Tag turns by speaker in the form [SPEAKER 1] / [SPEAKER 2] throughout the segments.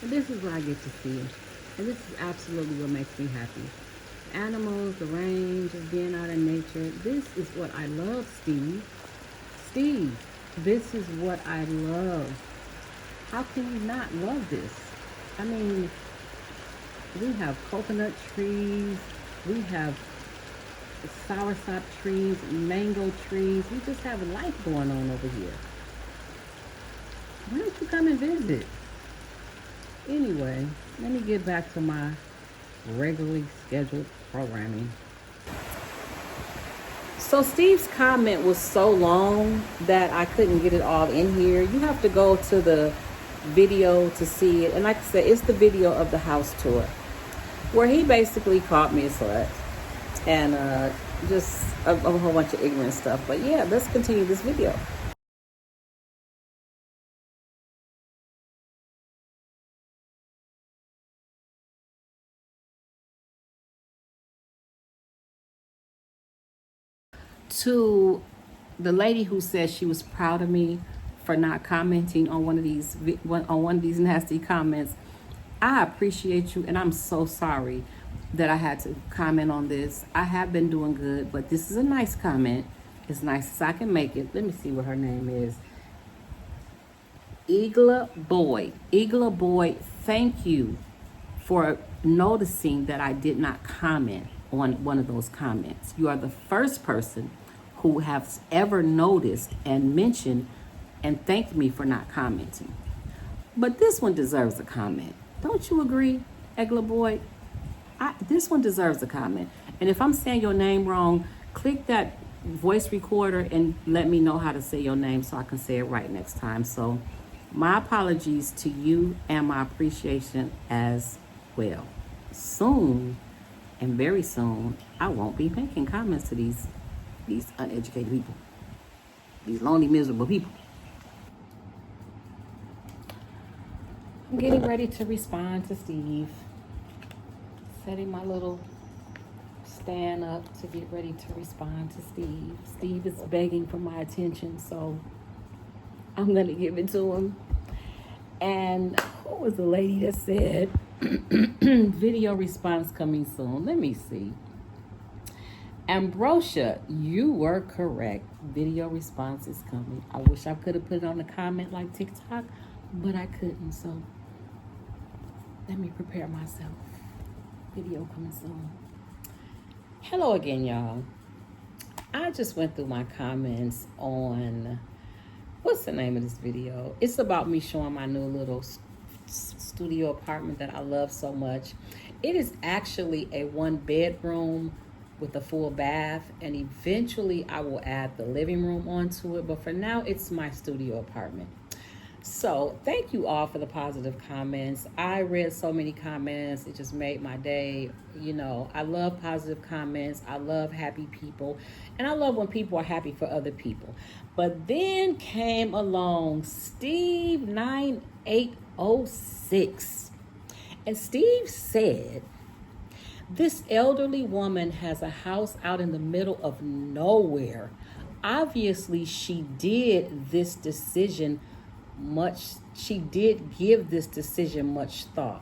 [SPEAKER 1] And this is what I get to see. And this is absolutely what makes me happy. Animals, the rain, just being out in nature. This is what I love, Steve. Steve, this is what I love. How can you not love this? I mean, we have coconut trees, we have soursop trees, mango trees. We just have life going on over here. Why don't you come and visit? Anyway, let me get back to my regularly scheduled programming. So Steve's comment was so long that I couldn't get it all in here. You have to go to the video to see it. And like I said, it's the video of the house tour where he basically caught me a slut and just a whole bunch of ignorant stuff. But yeah, let's continue this video. To the lady who said she was proud of me for not commenting on one of these nasty comments, I appreciate you, and I'm so sorry that I had to comment on this. I have been doing good, but this is a nice comment, as nice as I can make it. Let me see what her name is. Eagla Boy, thank you for noticing that I did not comment on one of those comments. You are the first person who has ever noticed and mentioned and thanked me for not commenting. But this one deserves a comment. Don't you agree, Egla Boy? This one deserves a comment. And if I'm saying your name wrong, click that voice recorder and let me know how to say your name so I can say it right next time. So my apologies to you and my appreciation as well. Soon, and very soon, I won't be making comments to these uneducated people, these lonely, miserable people. I'm getting ready to respond to Steve. Setting my little stand up to get ready to respond to Steve. Steve is begging for my attention, so I'm going to give it to him. And who was the lady that said video response coming soon? Let me see. Ambrosia, you were correct. Video response is coming. I wish I could have put it on the comment like TikTok, but I couldn't. So let me prepare myself. Video coming soon. Hello again, y'all. I just went through my comments on, what's the name of this video? It's about me showing my new little studio apartment that I love so much. It is actually a 1-bedroom with a full bath, and eventually I will add the living room onto it, but for now it's my studio apartment. So thank you all for the positive comments. I read so many comments. It just made my day. You know, I love positive comments. I love happy people. And I love when people are happy for other people. But then came along Steve 9806. And Steve said, this elderly woman has a house out in the middle of nowhere. Obviously, she did give this decision much thought.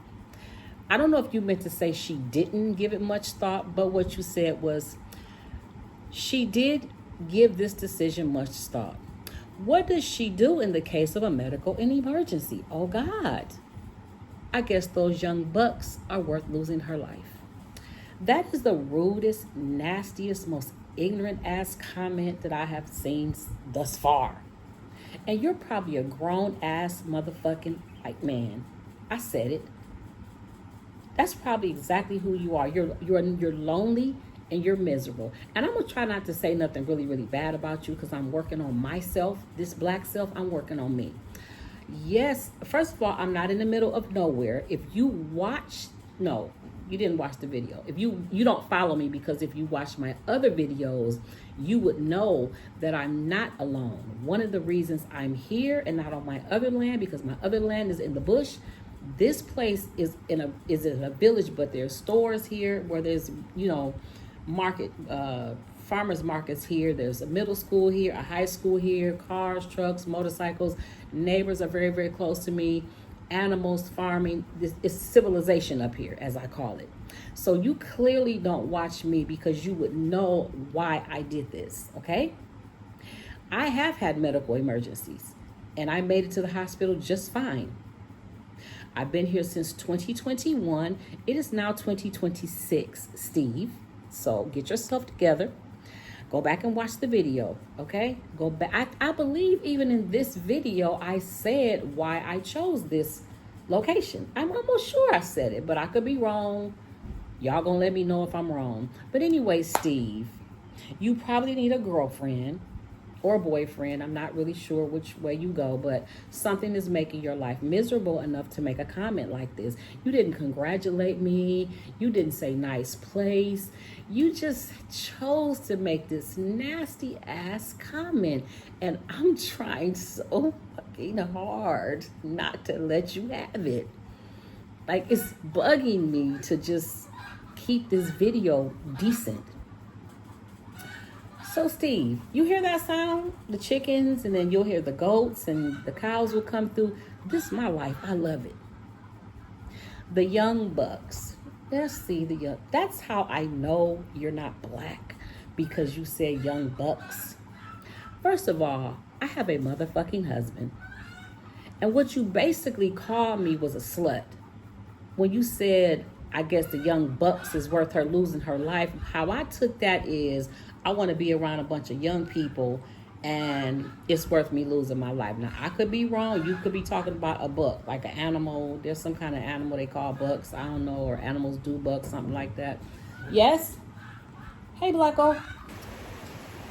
[SPEAKER 1] I don't know if you meant to say she didn't give it much thought, but what you said was she did give this decision much thought. What does she do in the case of a medical emergency? Oh God, I guess those young bucks are worth losing her life. That is the rudest, nastiest, most ignorant ass comment that I have seen thus far. And you're probably a grown ass motherfucking white man. I said it. That's probably exactly who you are. You're lonely and you're miserable. And I'm gonna try not to say nothing really, really bad about you because I'm working on myself. This black self, I'm working on me. Yes, first of all, I'm not in the middle of nowhere. If you watch, no, you didn't watch the video. If you don't follow me, because if you watch my other videos, you would know that I'm not alone. One of the reasons I'm here and not on my other land, because my other land is in the bush. This place is in a village, but there's stores here where there's, market, farmers markets here. There's a middle school here, a high school here, cars, trucks, motorcycles. Neighbors are very, very close to me. animals, farming. This is civilization up here, as I call it. So you clearly don't watch me because you would know why I did this, okay? I have had medical emergencies and I made it to the hospital just fine. I've been here since 2021. It is now 2026, Steve. So get yourself together. Go back and watch the video, okay? Go back. I believe even in this video, I said why I chose this location. I'm almost sure I said it, but I could be wrong. Y'all gonna let me know if I'm wrong. But anyway, Steve, you probably need a girlfriend or a boyfriend. I'm not really sure which way you go, but something is making your life miserable enough to make a comment like this. You didn't congratulate me. You didn't say nice place. You just chose to make this nasty ass comment. And I'm trying so fucking hard not to let you have it. Like, it's bugging me to just keep this video decent. So Steve, you hear that sound? The chickens, and then you'll hear the goats and the cows will come through. This is my life. I love it. The young bucks. Let's see the young. That's how I know you're not black, because you said young bucks. First of all, I have a motherfucking husband. And what you basically called me was a slut. When you said, I guess the young bucks is worth her losing her life, how I took that is, I want to be around a bunch of young people and it's worth me losing my life. Now, I could be wrong. You could be talking about a buck, like an animal. There's some kind of animal they call bucks. I don't know, or animals do bucks, something like that. Yes? Hey, Blacko.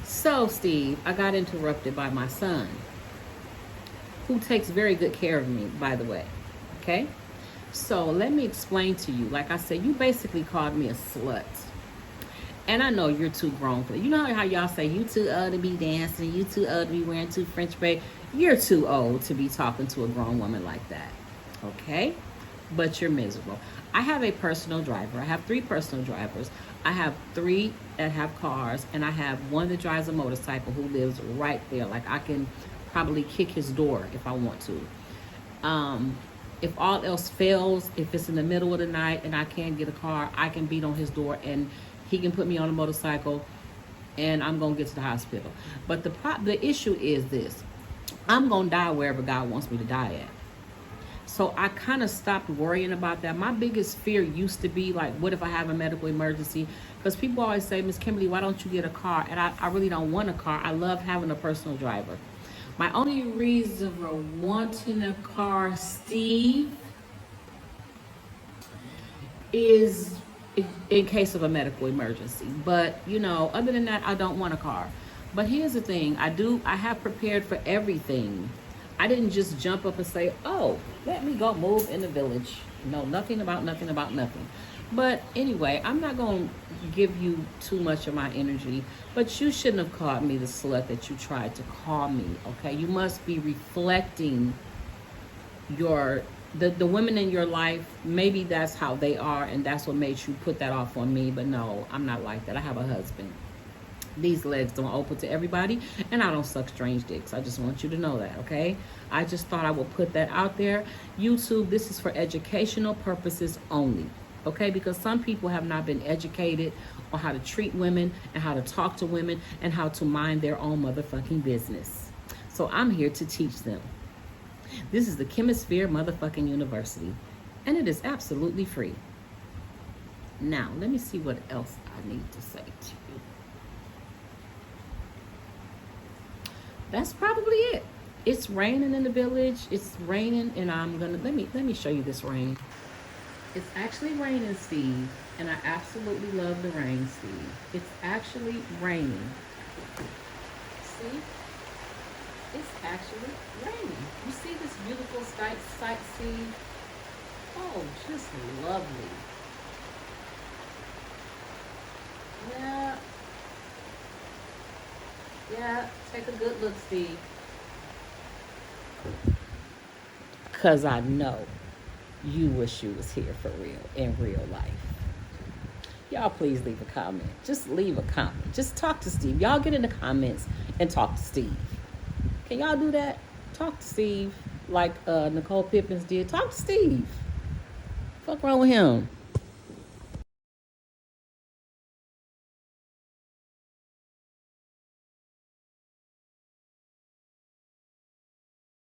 [SPEAKER 1] So, Steve, I got interrupted by my son, who takes very good care of me, by the way. Okay? So, let me explain to you. Like I said, you basically called me a slut. And I know you're too grown for it. You know how y'all say you too old to be dancing, you too old to be wearing two French braids. You're too old to be talking to a grown woman like that. Okay? But you're miserable. I have a personal driver. I have 3 personal drivers. I have 3 that have cars, and I have one that drives a motorcycle who lives right there. Like, I can probably kick his door if I want to. If all else fails, if it's in the middle of the night and I can't get a car, I can beat on his door and he can put me on a motorcycle and I'm going to get to the hospital. But the issue is this. I'm going to die wherever God wants me to die at. So I kind of stopped worrying about that. My biggest fear used to be like, what if I have a medical emergency? Because people always say, Miss Kimberly, why don't you get a car? And I really don't want a car. I love having a personal driver. My only reason for wanting a car, Steve, is in case of a medical emergency. But, you know, other than that, I don't want a car. But here's the thing. I have prepared for everything. I didn't just jump up and say, oh, let me go move in the village. No, nothing about nothing about nothing. But anyway, I'm not going to give you too much of my energy. But you shouldn't have called me the slut that you tried to call me, okay? You must be reflecting the women in your life. Maybe that's how they are, and that's what made you put that off on me. But no, I'm not like that. I have a husband. These legs don't open to everybody, and I don't suck strange dicks. I just want you to know that, okay? I just thought I would put that out there. YouTube, this is for educational purposes only, okay? Because some people have not been educated on how to treat women and how to talk to women and how to mind their own motherfucking business. So I'm here to teach them. This is the Chemisphere motherfucking University, and it is absolutely free. Now, let me see what else I need to say to you. That's probably it. It's raining in the village. It's raining, and I'm gonna let me show you this rain. It's actually raining, Steve, and I absolutely love the rain, Steve. It's actually raining. See? It's actually raining. You see this beautiful sight, Steve? Oh, just lovely. Yeah. Yeah, take a good look, Steve. Because I know you wish you was here for real, in real life. Y'all please leave a comment. Just leave a comment. Just talk to Steve. Y'all get in the comments and talk to Steve. Can y'all do that? Talk to Steve. like Nicole Pippins did. Talk to Steve. Fuck wrong with him?